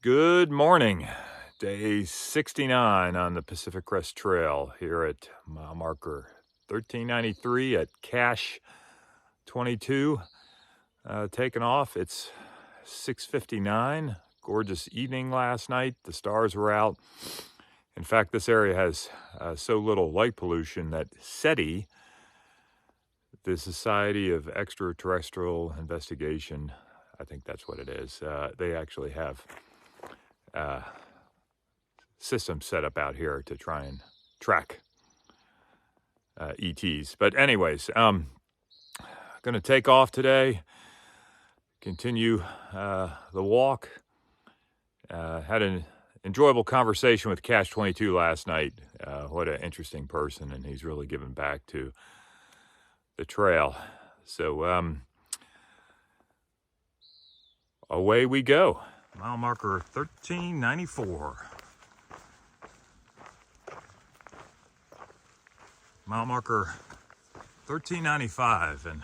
Good morning. Day 69 on the Pacific Crest Trail here at mile marker 1393 at Cache 22. Taking off. It's 6:59. Gorgeous evening last night. The stars were out. In fact, this area has so little light pollution that SETI, the Society of Extraterrestrial Investigation, I think that's what it is, they actually have system set up out here to try and track ETs. But anyways, going to take off today, continue the walk. Had an enjoyable conversation with Cache 22 last night. What an interesting person, and he's really given back to the trail. So away we go. Mile marker 1394. Mile marker 1395, and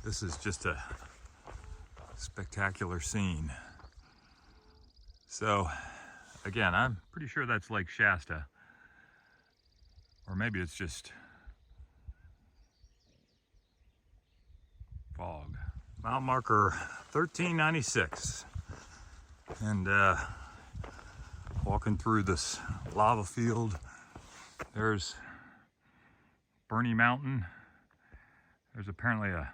this is just a spectacular scene. So again, I'm pretty sure that's Lake Shasta, or maybe it's just fog. Mile marker 1396, and walking through this lava field. There's Burney Mountain. There's apparently a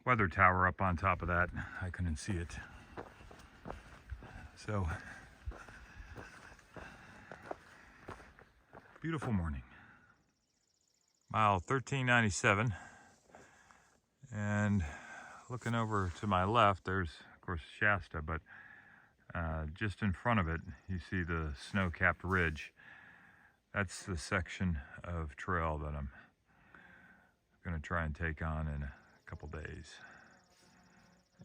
weather tower up on top of that. I couldn't see it. So, beautiful morning. Mile 1397. And looking over to my left, there's, of course, Shasta, but just in front of it, you see the snow-capped ridge. That's the section of trail that I'm going to try and take on in a couple days.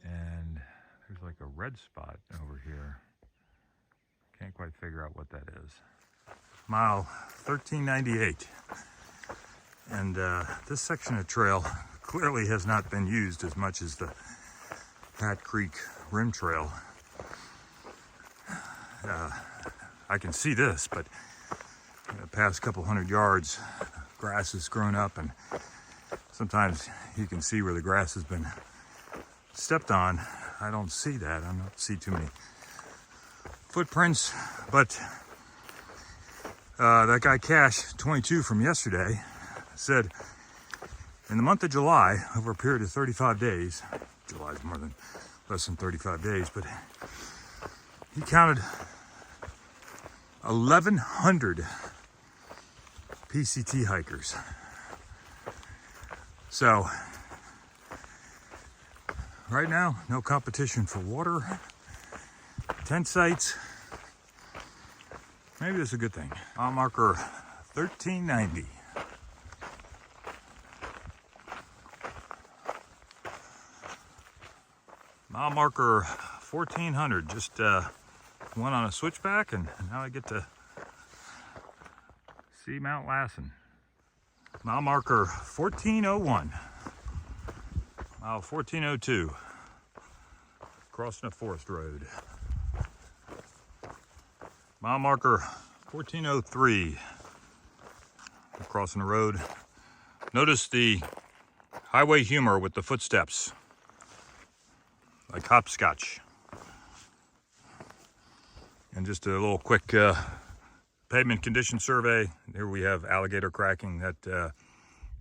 And there's like a red spot over here. Can't quite figure out what that is. Mile 1398. And this section of trail clearly has not been used as much as the Pat Creek Rim Trail. I can see this, but the past couple hundred yards, grass has grown up, and sometimes you can see where the grass has been stepped on. I don't see that. I don't see too many footprints, but that guy Cache 22 from yesterday said in the month of July, over a period of 35 days, July's less than 35 days, but he counted 1,100 PCT hikers. So right now, no competition for water, tent sites. Maybe that's a good thing. Mile marker 1390. Mile marker 1400. Just went on a switchback, and now I get to see Mount Lassen. Mile marker 1401. Mile 1402. Crossing a forest road. Mile marker 1403. Crossing the road. Notice the highway humor with the footsteps, like hopscotch. And just a little quick pavement condition survey. Here we have alligator cracking that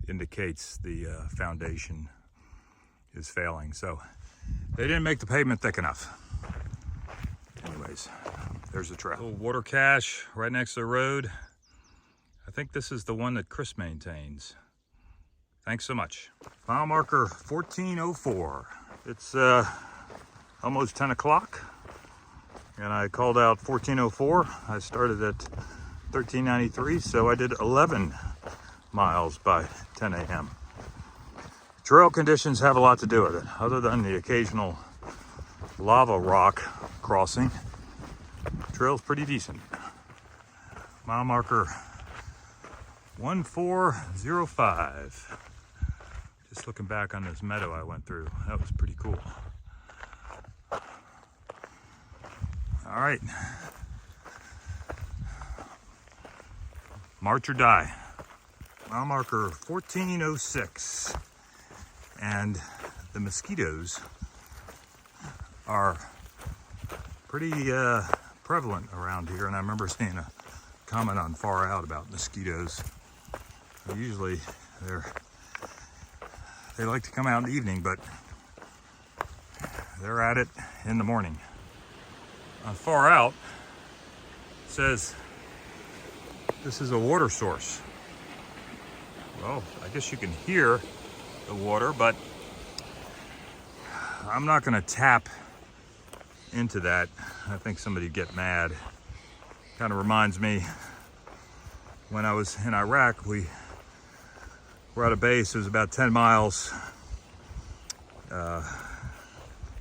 indicates the foundation is failing. So they didn't make the pavement thick enough. Anyways, there's the trail. Little water cache right next to the road. I think this is the one that Chris maintains. Thanks so much. Mile marker 1404. It's almost 10 o'clock. And I called out 1404. I started at 1393, so I did 11 miles by 10 a.m. Trail conditions have a lot to do with it. Other than the occasional lava rock crossing, trail's pretty decent. Mile marker 1405. Just looking back on this meadow I went through, that was pretty cool. All right. March or die. Mile marker 1406. And the mosquitoes are pretty prevalent around here. And I remember seeing a comment on Far Out about mosquitoes. Usually they like to come out in the evening, but they're at it in the morning. On Far Out, it says this is a water source. Well, I guess you can hear the water, but I'm not gonna tap into that. I think somebody'd get mad. Kind of reminds me when I was in Iraq, we were at a base. It was about 10 miles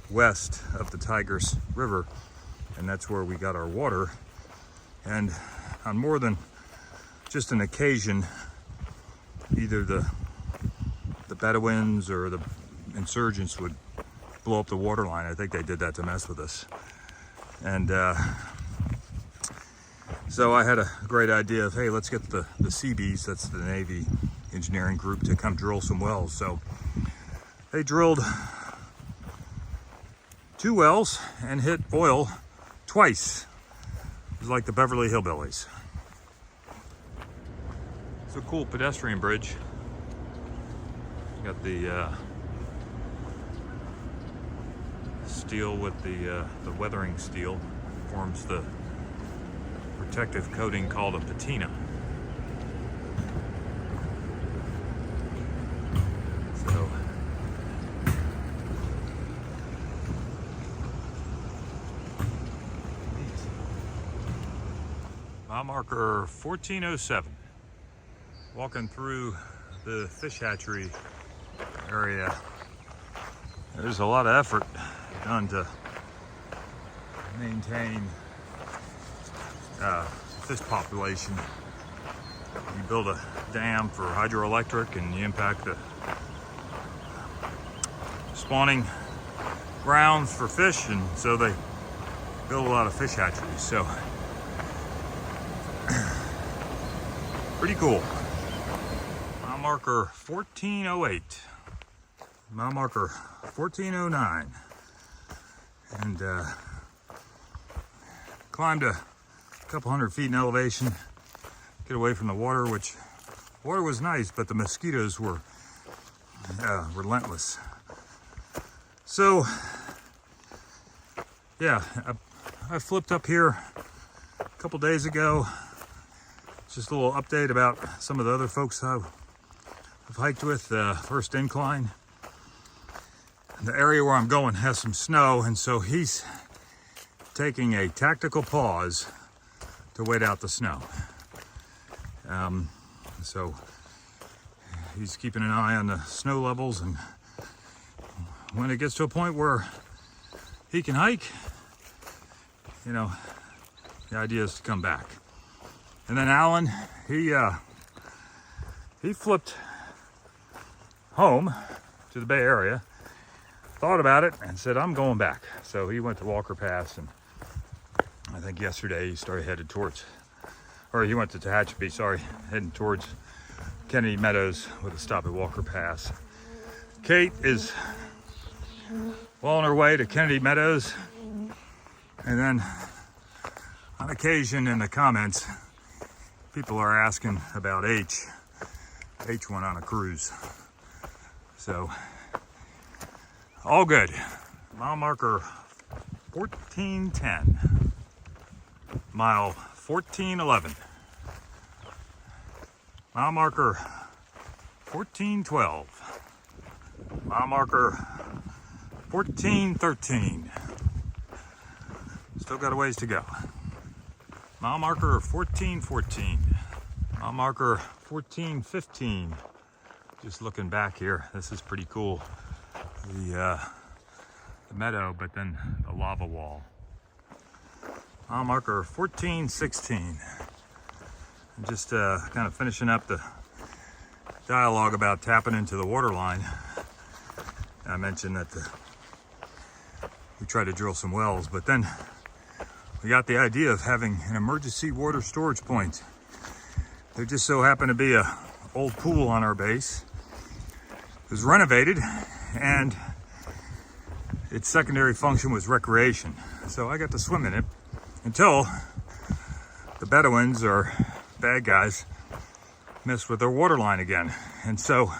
west of the Tigris River, and that's where we got our water. And on more than just an occasion, either the Bedouins or the insurgents would blow up the water line. I think they did that to mess with us. And so I had a great idea of, hey, let's get the Seabees, that's the Navy engineering group, to come drill some wells. So they drilled 2 wells and hit oil twice. It was like the Beverly Hillbillies. It's a cool pedestrian bridge. Got the steel with the weathering steel forms the protective coating called a patina. So mile marker 1407. Walking through the fish hatchery area. There's a lot of effort done to maintain fish population. You build a dam for hydroelectric and you impact the spawning grounds for fish, and so they build a lot of fish hatcheries. So pretty cool. Mile marker 1408. Mile marker 1409. And climbed a couple hundred feet in elevation, get away from the water, which water was nice, but the mosquitoes were relentless. So yeah, I flipped up here a couple days ago. Just a little update about some of the other folks I've hiked with. First incline. The area where I'm going has some snow, and so he's taking a tactical pause to wait out the snow. So he's keeping an eye on the snow levels, and when it gets to a point where he can hike, you know, the idea is to come back. And then Alan, he flipped home to the Bay Area, thought about it, and said, I'm going back. So he went to Walker Pass, and I think yesterday he headed towards, or he went to Tehachapi, sorry, heading towards Kennedy Meadows with a stop at Walker Pass. Kate is well on her way to Kennedy Meadows, and then on occasion in the comments, people are asking about H went on a cruise. So, all good. Mile marker 1410. Mile 1411. Mile marker 1412. Mile marker 1413. Still got a ways to go. Mile marker 1414. Mile marker 1415. Just looking back here, this is pretty cool. The meadow, but then the lava wall. Mile marker 1416. And just kind of finishing up the dialogue about tapping into the water line. I mentioned that we tried to drill some wells, but then we got the idea of having an emergency water storage point. There just so happened to be a old pool on our base. It was renovated, and its secondary function was recreation. So I got to swim in it until the Bedouins, or bad guys, messed with their water line again. And so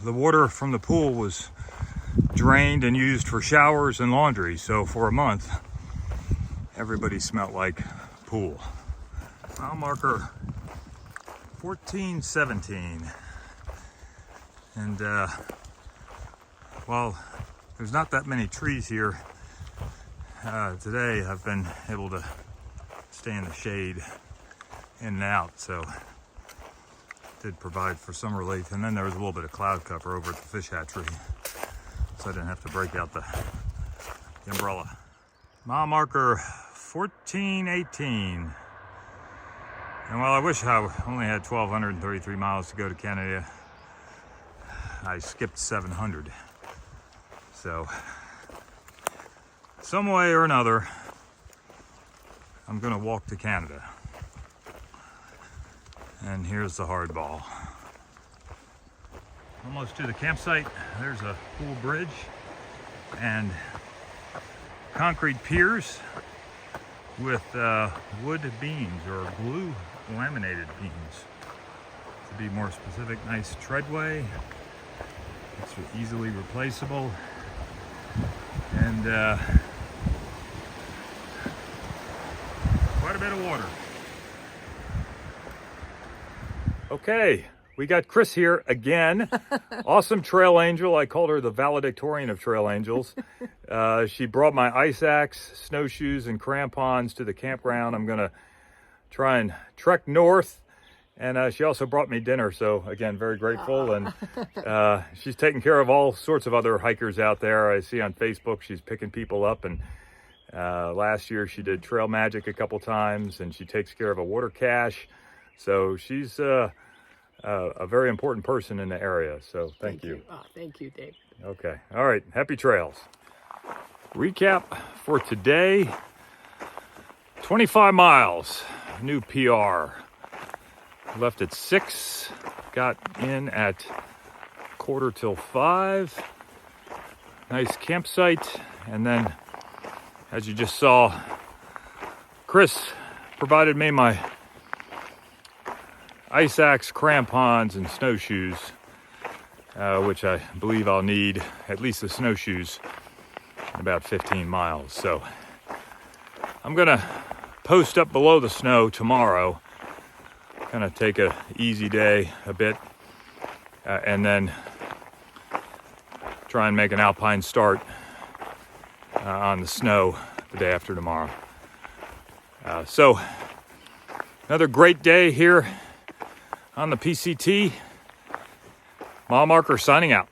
the water from the pool was drained and used for showers and laundry. So for a month, everybody smelled like pool. Mile marker 1417. And while there's not that many trees here, today I've been able to stay in the shade in and out, so it did provide for some relief. And then there was a little bit of cloud cover over at the fish hatchery, so I didn't have to break out the umbrella. Mile marker 1418. And while I wish I only had 1,233 miles to go to Canada, I skipped 700. So, some way or another, I'm gonna walk to Canada. And here's the hard ball. Almost to the campsite. There's a pool bridge and concrete piers with wood beams, or glue laminated beams. To be more specific, nice treadway. It's easily replaceable. And quite a bit of water. Okay, we got Chris here again. Awesome trail angel. I called her the valedictorian of trail angels. She brought my ice axe, snowshoes, and crampons to the campground. I'm gonna try and trek north. And she also brought me dinner, so again, very grateful. And she's taking care of all sorts of other hikers out there. I see on Facebook she's picking people up, and last year she did Trail Magic a couple times, and she takes care of a water cache. So she's a very important person in the area, so thank you. Oh, thank you, Dave. Okay, all right, happy trails. Recap for today: 25 miles, new PR. Left at 6, got in at 4:45. Nice campsite. And then, as you just saw, Chris provided me my ice axe, crampons, and snowshoes, which I believe I'll need, at least the snowshoes, in about 15 miles. So I'm gonna post up below the snow tomorrow, kind of take a easy day a bit, and then try and make an alpine start on the snow the day after tomorrow. So another great day here on the PCT. Mile marker signing out.